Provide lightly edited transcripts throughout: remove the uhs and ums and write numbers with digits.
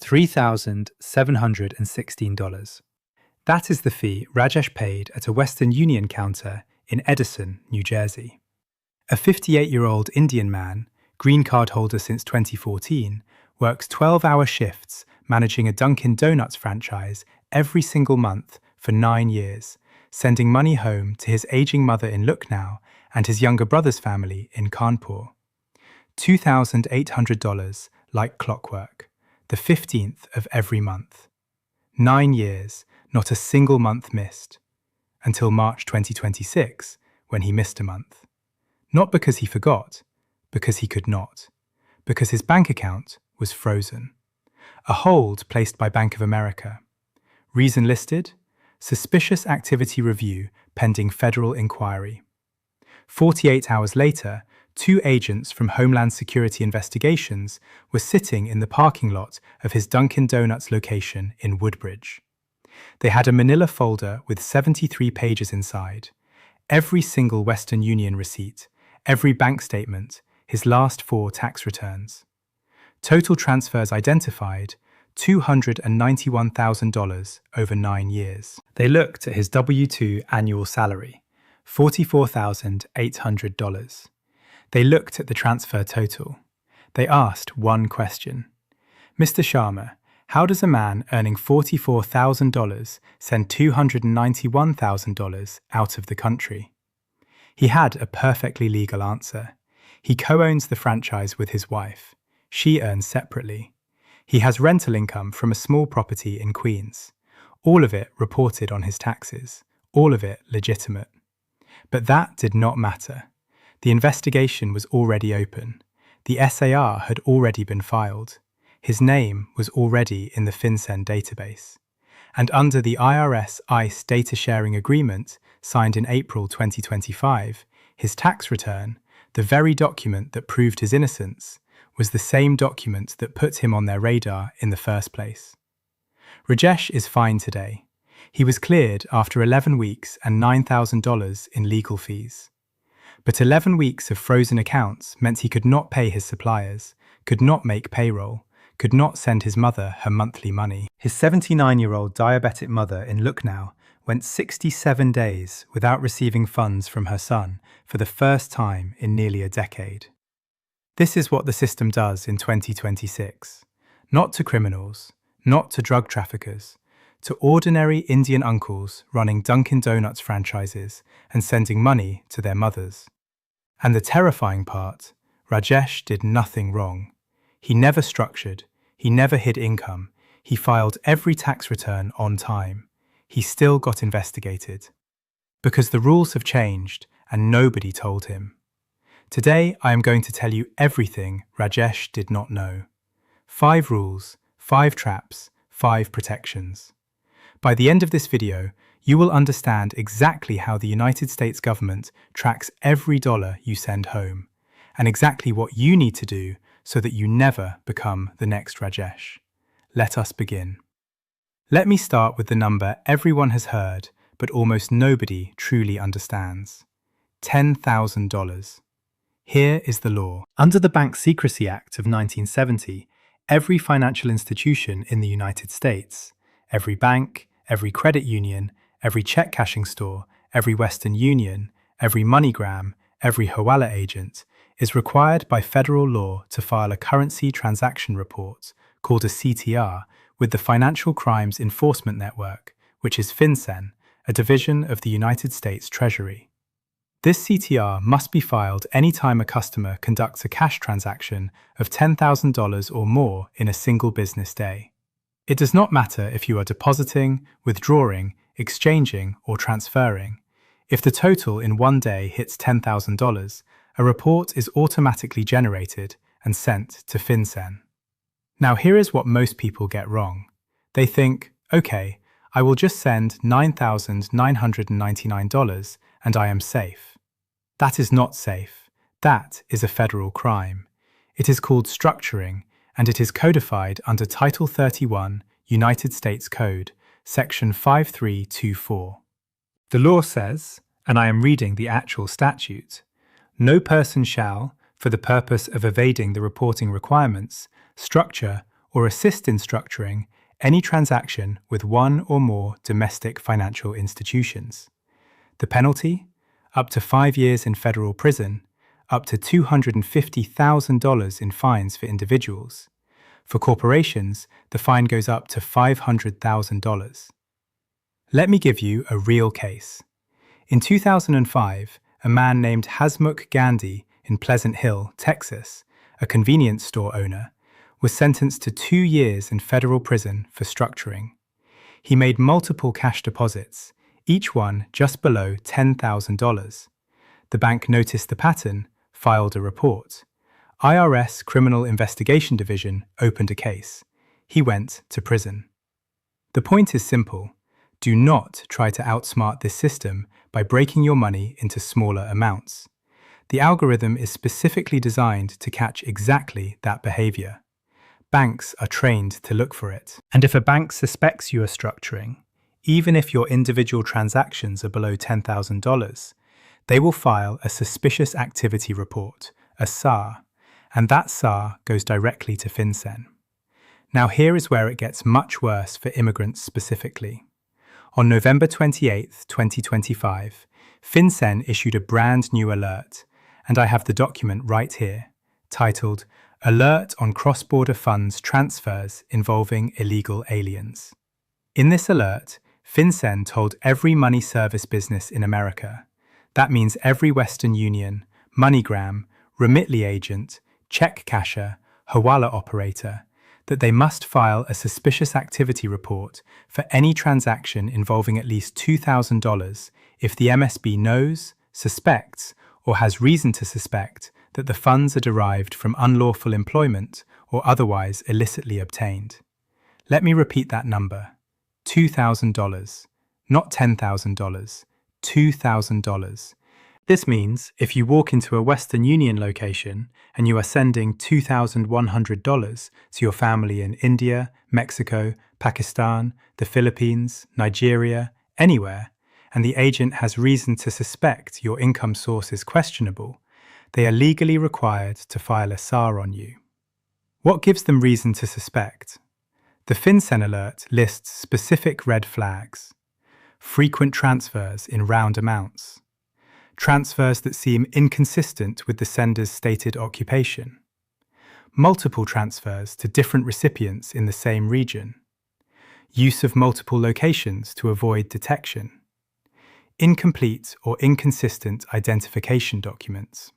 $3,716. That is the fee Rajesh paid at a Western Union counter in Edison, New Jersey. A 58-year-old Indian man, green card holder since 2014, works 12-hour shifts managing a Dunkin' Donuts franchise every single month for 9 years, sending money home to his aging mother in Lucknow and his younger brother's family in Kanpur. $2,800 like clockwork, the 15th of every month. 9 years, not a single month missed. Until March 2026, when he missed a month. Not because he forgot, because he could not. Because his bank account was frozen. A hold placed by Bank of America. Reason listed: suspicious activity review pending federal inquiry. 48 hours later, 2 agents from Homeland Security investigations were sitting in the parking lot of his Dunkin' Donuts location in Woodbridge. They had a manila folder with 73 pages inside. Every single Western Union receipt, every bank statement, his last 4 tax returns. Total transfers identified, $291,000 over 9 years. They looked at his W-2 annual salary, $44,800. They looked at the transfer total. They asked one question. Mr. Sharma, how does a man earning $44,000 send $291,000 out of the country? He had a perfectly legal answer. He co-owns the franchise with his wife. She earns separately. He has rental income from a small property in Queens. All of it reported on his taxes. All of it legitimate. But that did not matter. The investigation was already open. The SAR had already been filed. His name was already in the FinCEN database. And under the IRS-ICE data sharing agreement signed in April 2025, his tax return, the very document that proved his innocence, was the same document that put him on their radar in the first place. Rajesh is fine today. He was cleared after 11 weeks and $9,000 in legal fees. But 11 weeks of frozen accounts meant he could not pay his suppliers, could not make payroll, could not send his mother her monthly money. His 79-year-old diabetic mother in Lucknow went 67 days without receiving funds from her son for the first time in nearly a decade. This is what the system does in 2026. Not to criminals, not to drug traffickers, to ordinary Indian uncles running Dunkin' Donuts franchises and sending money to their mothers. And the terrifying part, Rajesh did nothing wrong. He never structured, he never hid income, he filed every tax return on time. He still got investigated. Because the rules have changed and nobody told him. Today I am going to tell you everything Rajesh did not know. 5 rules, 5 traps, 5 protections. By the end of this video, you will understand exactly how the United States government tracks every dollar you send home, and exactly what you need to do so that you never become the next Rajesh. Let us begin. Let me start with the number everyone has heard, but almost nobody truly understands. $10,000. Here is the law. Under the Bank Secrecy Act of 1970, every financial institution in the United States, every bank, every credit union, every check cashing store, every Western Union, every MoneyGram, every Hawala agent, is required by federal law to file a currency transaction report, called a CTR, with the Financial Crimes Enforcement Network, which is FinCEN, a division of the United States Treasury. This CTR must be filed anytime a customer conducts a cash transaction of $10,000 or more in a single business day. It does not matter if you are depositing, withdrawing, exchanging, or transferring. If the total in one day hits $10,000, a report is automatically generated and sent to FinCEN. Now here is what most people get wrong. They think, okay, I will just send $9,999 and I am safe. That is not safe. That is a federal crime. It is called structuring, and it is codified under Title 31, United States Code, Section 5324. The law says, and I am reading the actual statute, no person shall, for the purpose of evading the reporting requirements, structure or assist in structuring any transaction with one or more domestic financial institutions. The penalty? Up to 5 years in federal prison, up to $250,000 in fines for individuals. For corporations, the fine goes up to $500,000. Let me give you a real case. In 2005, a man named Hasmukh Gandhi in Pleasant Hill, Texas, a convenience store owner, was sentenced to 2 years in federal prison for structuring. He made multiple cash deposits, each one just below $10,000. The bank noticed the pattern, filed a report. IRS Criminal Investigation Division opened a case. He went to prison. The point is simple. Do not try to outsmart this system by breaking your money into smaller amounts. The algorithm is specifically designed to catch exactly that behavior. Banks are trained to look for it. And if a bank suspects you are structuring, even if your individual transactions are below $10,000, they will file a Suspicious Activity Report, a SAR, and that SAR goes directly to FinCEN. Now here is where it gets much worse for immigrants specifically. On November 28, 2025, FinCEN issued a brand new alert, and I have the document right here, titled Alert on Cross-Border Funds Transfers Involving Illegal Aliens. In this alert, FinCEN told every money service business in America, that means every Western Union, MoneyGram, Remitly agent, check casher, Hawala operator, that they must file a Suspicious Activity Report for any transaction involving at least $2,000 if the MSB knows, suspects, or has reason to suspect that the funds are derived from unlawful employment or otherwise illicitly obtained. Let me repeat that number. $2,000, not $10,000, $2,000. This means if you walk into a Western Union location and you are sending $2,100 to your family in India, Mexico, Pakistan, the Philippines, Nigeria, anywhere, and the agent has reason to suspect your income source is questionable, they are legally required to file a SAR on you. What gives them reason to suspect? The FinCEN alert lists specific red flags. Frequent transfers in round amounts. Transfers that seem inconsistent with the sender's stated occupation. Multiple transfers to different recipients in the same region. Use of multiple locations to avoid detection. Incomplete or inconsistent identification documents.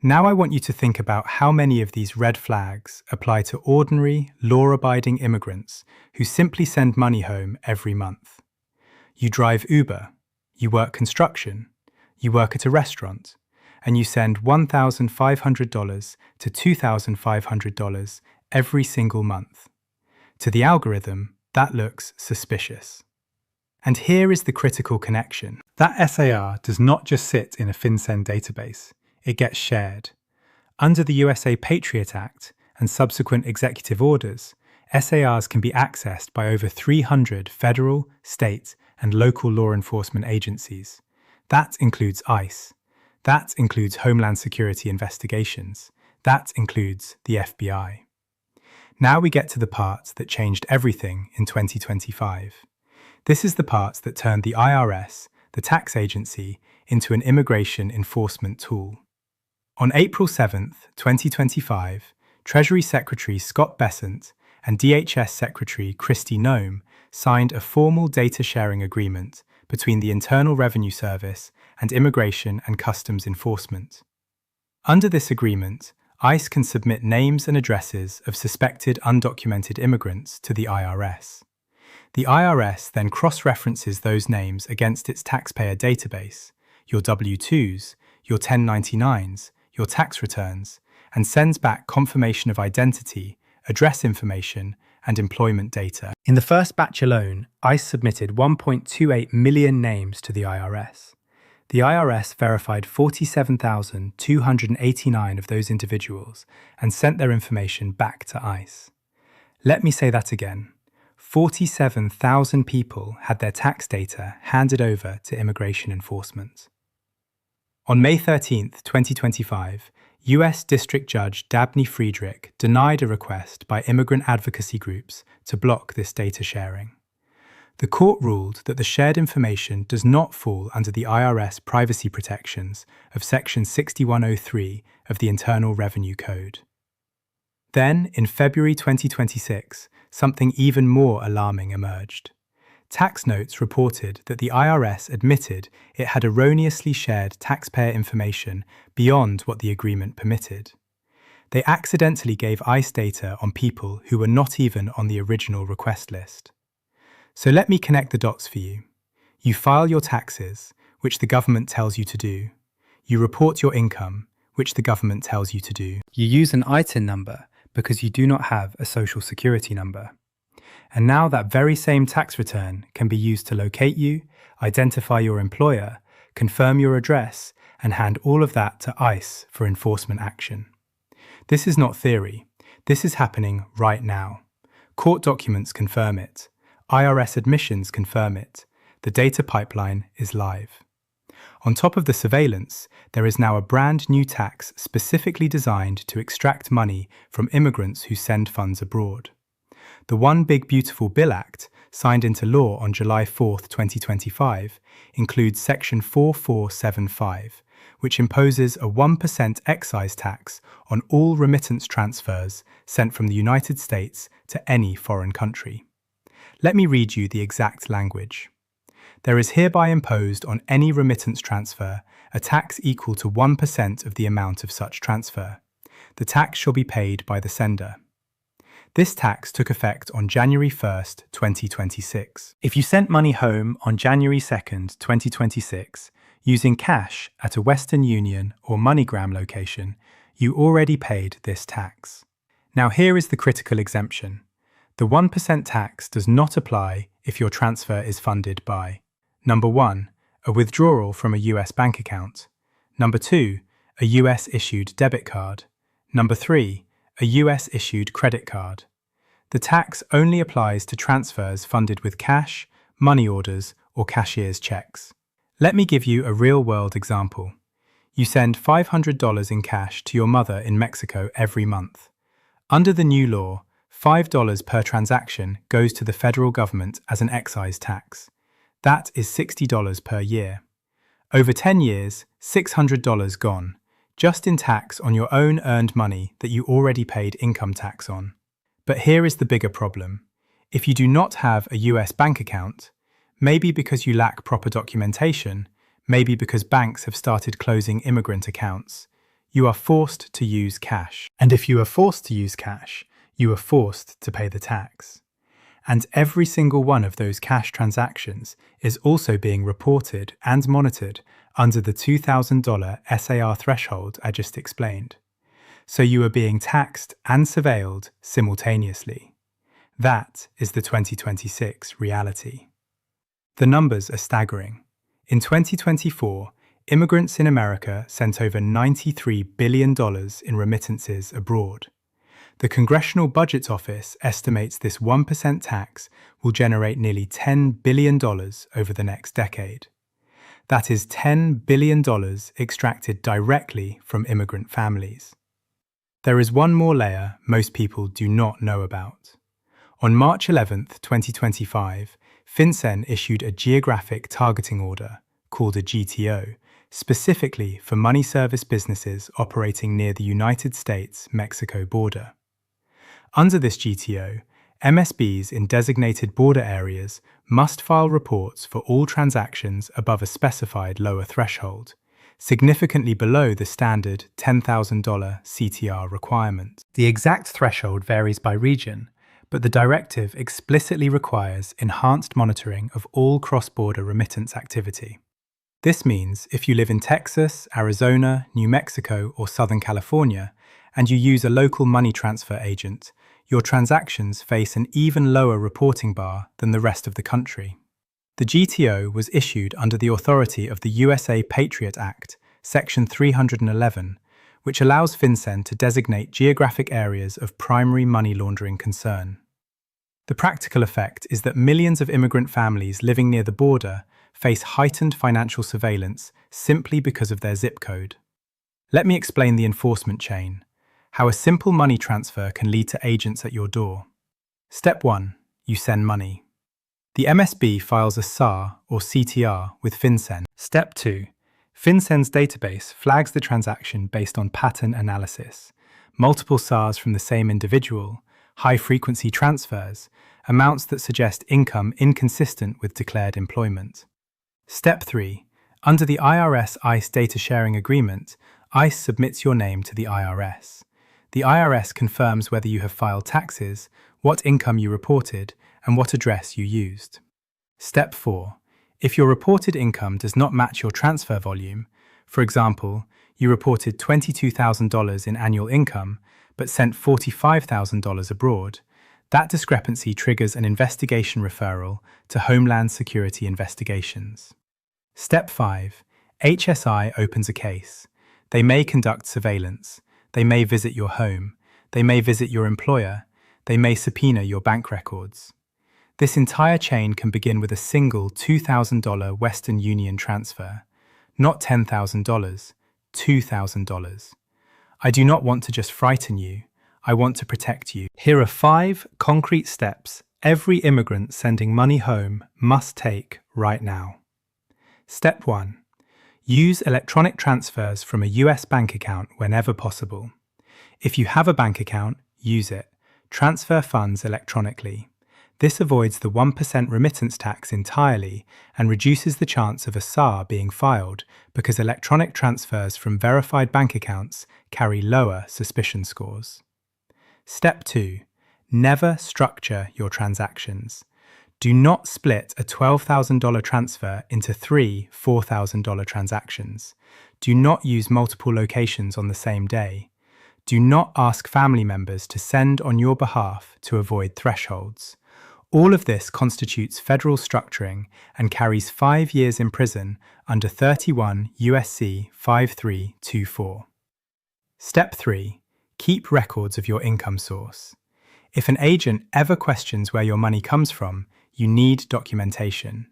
Now I want you to think about how many of these red flags apply to ordinary, law-abiding immigrants who simply send money home every month. You drive Uber, you work construction, you work at a restaurant, and you send $1,500 to $2,500 every single month. To the algorithm, that looks suspicious. And here is the critical connection. That SAR does not just sit in a FinCEN database. It gets shared. Under the USA Patriot Act and subsequent executive orders, SARs can be accessed by over 300 federal, state, and local law enforcement agencies. That includes ICE. That includes Homeland Security investigations. That includes the FBI. Now we get to the part that changed everything in 2025. This is the part that turned the IRS, the tax agency, into an immigration enforcement tool. On April 7, 2025, Treasury Secretary Scott Bessent and DHS Secretary Kristi Noem signed a formal data sharing agreement between the Internal Revenue Service and Immigration and Customs Enforcement. Under this agreement, ICE can submit names and addresses of suspected undocumented immigrants to the IRS. The IRS then cross-references those names against its taxpayer database, your W-2s, your 1099s, your tax returns, and sends back confirmation of identity, address information, and employment data. In the first batch alone, ICE submitted 1.28 million names to the IRS. The IRS verified 47,289 of those individuals and sent their information back to ICE. Let me say that again. 47,000 people had their tax data handed over to immigration enforcement. On May 13, 2025, US District Judge Dabney Friedrich denied a request by immigrant advocacy groups to block this data sharing. The court ruled that the shared information does not fall under the IRS privacy protections of Section 6103 of the Internal Revenue Code. Then, in February 2026, something even more alarming emerged. Tax notes reported that the IRS admitted it had erroneously shared taxpayer information beyond what the agreement permitted. They accidentally gave ICE data on people who were not even on the original request list. So let me connect the dots for you. You file your taxes, which the government tells you to do. You report your income, which the government tells you to do. You use an ITIN number because you do not have a social security number. And now that very same tax return can be used to locate you, identify your employer, confirm your address, and hand all of that to ICE for enforcement action. This is not theory. This is happening right now. Court documents confirm it. IRS admissions confirm it. The data pipeline is live. On top of the surveillance, there is now a brand new tax specifically designed to extract money from immigrants who send funds abroad. The One Big Beautiful Bill Act, signed into law on July 4, 2025, includes Section 4475, which imposes a 1% excise tax on all remittance transfers sent from the United States to any foreign country. Let me read you the exact language. There is hereby imposed on any remittance transfer a tax equal to 1% of the amount of such transfer. The tax shall be paid by the sender. This tax took effect on January 1st, 2026. If you sent money home on January 2nd, 2026, using cash at a Western Union or MoneyGram location, you already paid this tax. Now here is the critical exemption. The 1% tax does not apply if your transfer is funded by: Number 1, a withdrawal from a US bank account. Number 2, a US-issued debit card. Number 3, a US-issued credit card. The tax only applies to transfers funded with cash, money orders, or cashier's checks. Let me give you a real-world example. You send $500 in cash to your mother in Mexico every month. Under the new law, $5 per transaction goes to the federal government as an excise tax. That is $60 per year. Over 10 years, $600 gone, just in tax on your own earned money that you already paid income tax on. But here is the bigger problem. If you do not have a US bank account, maybe because you lack proper documentation, maybe because banks have started closing immigrant accounts, you are forced to use cash. And if you are forced to use cash, you are forced to pay the tax. And every single one of those cash transactions is also being reported and monitored under the $2,000 SAR threshold I just explained. So you are being taxed and surveilled simultaneously. That is the 2026 reality. The numbers are staggering. In 2024, immigrants in America sent over $93 billion in remittances abroad. The Congressional Budget Office estimates this 1% tax will generate nearly $10 billion over the next decade. That is $10 billion extracted directly from immigrant families. There is one more layer most people do not know about. On March 11, 2025, FinCEN issued a Geographic Targeting Order, called a GTO, specifically for money service businesses operating near the United States-Mexico border. Under this GTO, MSBs in designated border areas must file reports for all transactions above a specified lower threshold, significantly below the standard $10,000 CTR requirement. The exact threshold varies by region, but the directive explicitly requires enhanced monitoring of all cross-border remittance activity. This means if you live in Texas, Arizona, New Mexico, or Southern California, and you use a local money transfer agent, your transactions face an even lower reporting bar than the rest of the country. The GTO was issued under the authority of the USA Patriot Act, Section 311, which allows FinCEN to designate geographic areas of primary money laundering concern. The practical effect is that millions of immigrant families living near the border face heightened financial surveillance simply because of their zip code. Let me explain the enforcement chain, how a simple money transfer can lead to agents at your door. Step 1. You send money. The MSB files a SAR or CTR with FinCEN. Step 2. FinCEN's database flags the transaction based on pattern analysis. Multiple SARs from the same individual, high-frequency transfers, amounts that suggest income inconsistent with declared employment. Step 3. Under the IRS-ICE data sharing agreement, ICE submits your name to the IRS. The IRS confirms whether you have filed taxes, what income you reported, and what address you used. Step 4. If your reported income does not match your transfer volume, for example, you reported $22,000 in annual income but sent $45,000 abroad, that discrepancy triggers an investigation referral to Homeland Security investigations. Step 5. HSI opens a case. They may conduct surveillance. They may visit your home. They may visit your employer. They may subpoena your bank records. This entire chain can begin with a single $2,000 Western Union transfer. Not $10,000, $2,000. I do not want to just frighten you. I want to protect you. Here are 5 concrete steps every immigrant sending money home must take right now. Step 1. Use electronic transfers from a US bank account whenever possible. If you have a bank account, use it. Transfer funds electronically. This avoids the 1% remittance tax entirely and reduces the chance of a SAR being filed because electronic transfers from verified bank accounts carry lower suspicion scores. Step 2. Never structure your transactions. Do not split a $12,000 transfer into 3 $4,000 transactions. Do not use multiple locations on the same day. Do not ask family members to send on your behalf to avoid thresholds. All of this constitutes federal structuring and carries 5 years in prison under 31 U.S.C. 5324. Step 3. Keep records of your income source. If an agent ever questions where your money comes from, you need documentation.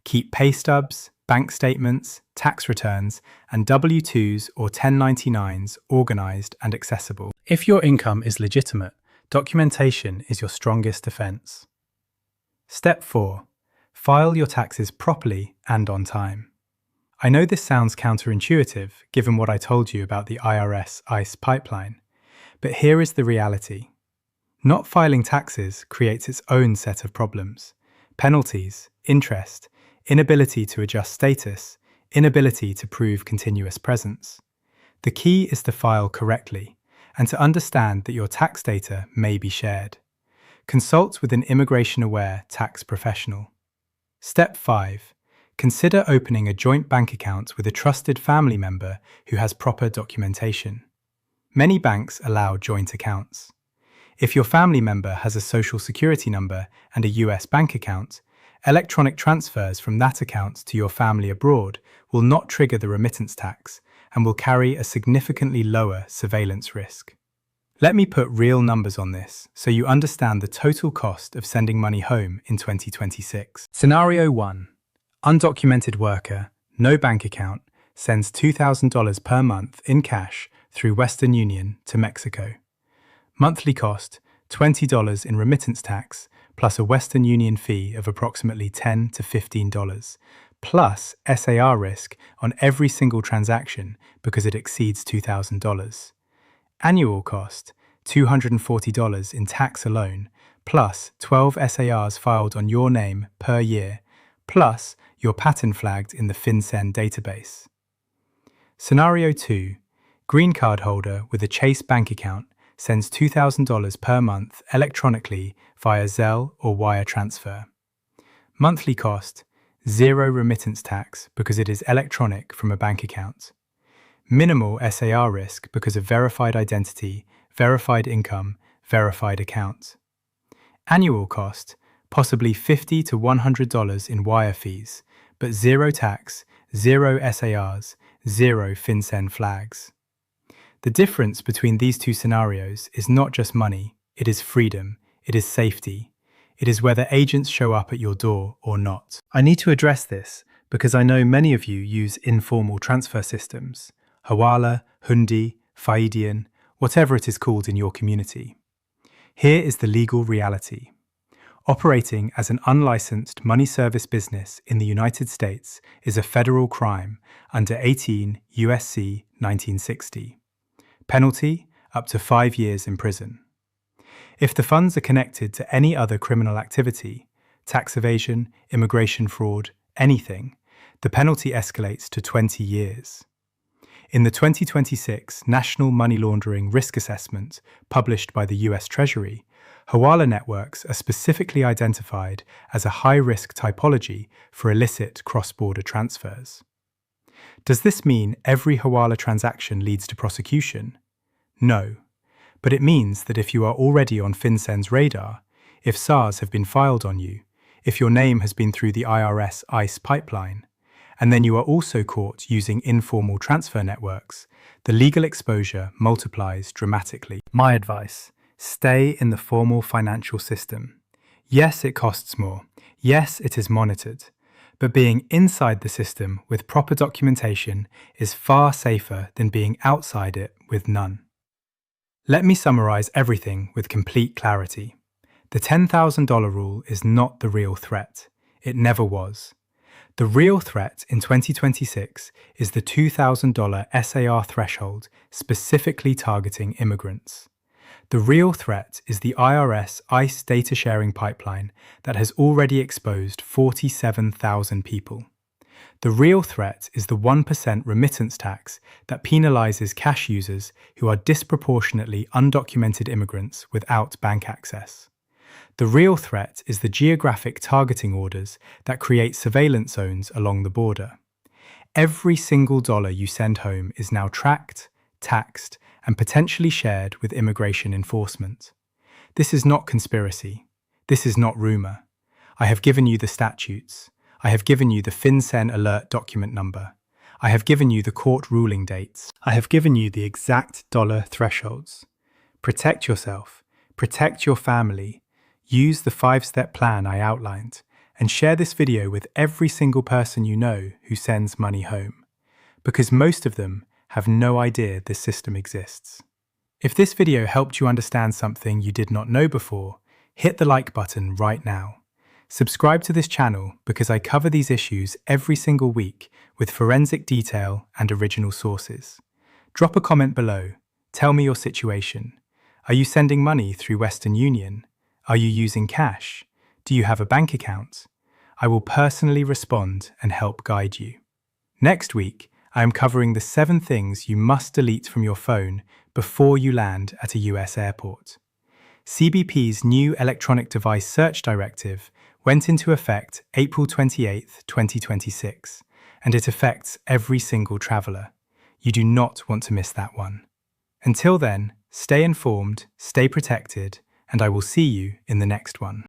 Keep pay stubs, bank statements, tax returns, and W-2s or 1099s organized and accessible. If your income is legitimate, documentation is your strongest defense. Step 4. File your taxes properly and on time. I know this sounds counterintuitive given what I told you about the IRS-ICE pipeline, but here is the reality. Not filing taxes creates its own set of problems. Penalties, interest, inability to adjust status, inability to prove continuous presence. The key is to file correctly and to understand that your tax data may be shared. Consult with an immigration-aware tax professional. Step 5. Consider opening a joint bank account with a trusted family member who has proper documentation. Many banks allow joint accounts. If your family member has a social security number and a US bank account, electronic transfers from that account to your family abroad will not trigger the remittance tax and will carry a significantly lower surveillance risk. Let me put real numbers on this so you understand the total cost of sending money home in 2026. Scenario 1. Undocumented worker, no bank account, sends $2,000 per month in cash through Western Union to Mexico. Monthly cost, $20 in remittance tax, plus a Western Union fee of approximately $10 to $15, plus SAR risk on every single transaction because it exceeds $2,000. Annual cost, $240 in tax alone, plus 12 SARs filed on your name per year, plus your pattern flagged in the FinCEN database. Scenario 2. Green card holder with a Chase bank account sends $2,000 per month electronically via Zelle or wire transfer. Monthly cost, 0 remittance tax because it is electronic from a bank account. Minimal SAR risk because of verified identity, verified income, verified account. Annual cost, possibly $50 to $100 in wire fees, but 0 tax, 0 SARs, 0 FinCEN flags. The difference between these two scenarios is not just money, it is freedom, it is safety, it is whether agents show up at your door or not. I need to address this because I know many of you use informal transfer systems. Hawala, Hundi, Faidian, whatever it is called in your community. Here is the legal reality. Operating as an unlicensed money service business in the United States is a federal crime under 18 U.S.C. 1960. Penalty: up to 5 years in prison. If the funds are connected to any other criminal activity, tax evasion, immigration fraud, anything, the penalty escalates to 20 years. In the 2026 National Money Laundering Risk Assessment, published by the US Treasury, Hawala networks are specifically identified as a high-risk typology for illicit cross-border transfers. Does this mean every Hawala transaction leads to prosecution? No. But it means that if you are already on FinCEN's radar, if SARs have been filed on you, if your name has been through the IRS-ICE pipeline, and then you are also caught using informal transfer networks, the legal exposure multiplies dramatically. My advice: stay in the formal financial system. Yes, it costs more. Yes, it is monitored. But being inside the system with proper documentation is far safer than being outside it with none. Let me summarize everything with complete clarity. The $10,000 rule is not the real threat. It never was. The real threat in 2026 is the $2,000 SAR threshold specifically targeting immigrants. The real threat is the IRS-ICE data sharing pipeline that has already exposed 47,000 people. The real threat is the 1% remittance tax that penalizes cash users who are disproportionately undocumented immigrants without bank access. The real threat is the geographic targeting orders that create surveillance zones along the border. Every single dollar you send home is now tracked, taxed, and potentially shared with immigration enforcement. This is not conspiracy. This is not rumor. I have given you the statutes. I have given you the FinCEN alert document number. I have given you the court ruling dates. I have given you the exact dollar thresholds. Protect yourself. Protect your family. Use the 5-step plan I outlined, and share this video with every single person you know who sends money home, because most of them have no idea this system exists. If this video helped you understand something you did not know before, hit the like button right now. Subscribe to this channel because I cover these issues every single week with forensic detail and original sources. Drop a comment below. Tell me your situation. Are you sending money through Western Union? Are you using cash? Do you have a bank account? I will personally respond and help guide you. Next week, I am covering the 7 things you must delete from your phone before you land at a US airport. CBP's new Electronic Device Search Directive went into effect April 28, 2026, and it affects every single traveller. You do not want to miss that one. Until then, stay informed, stay protected, and I will see you in the next one.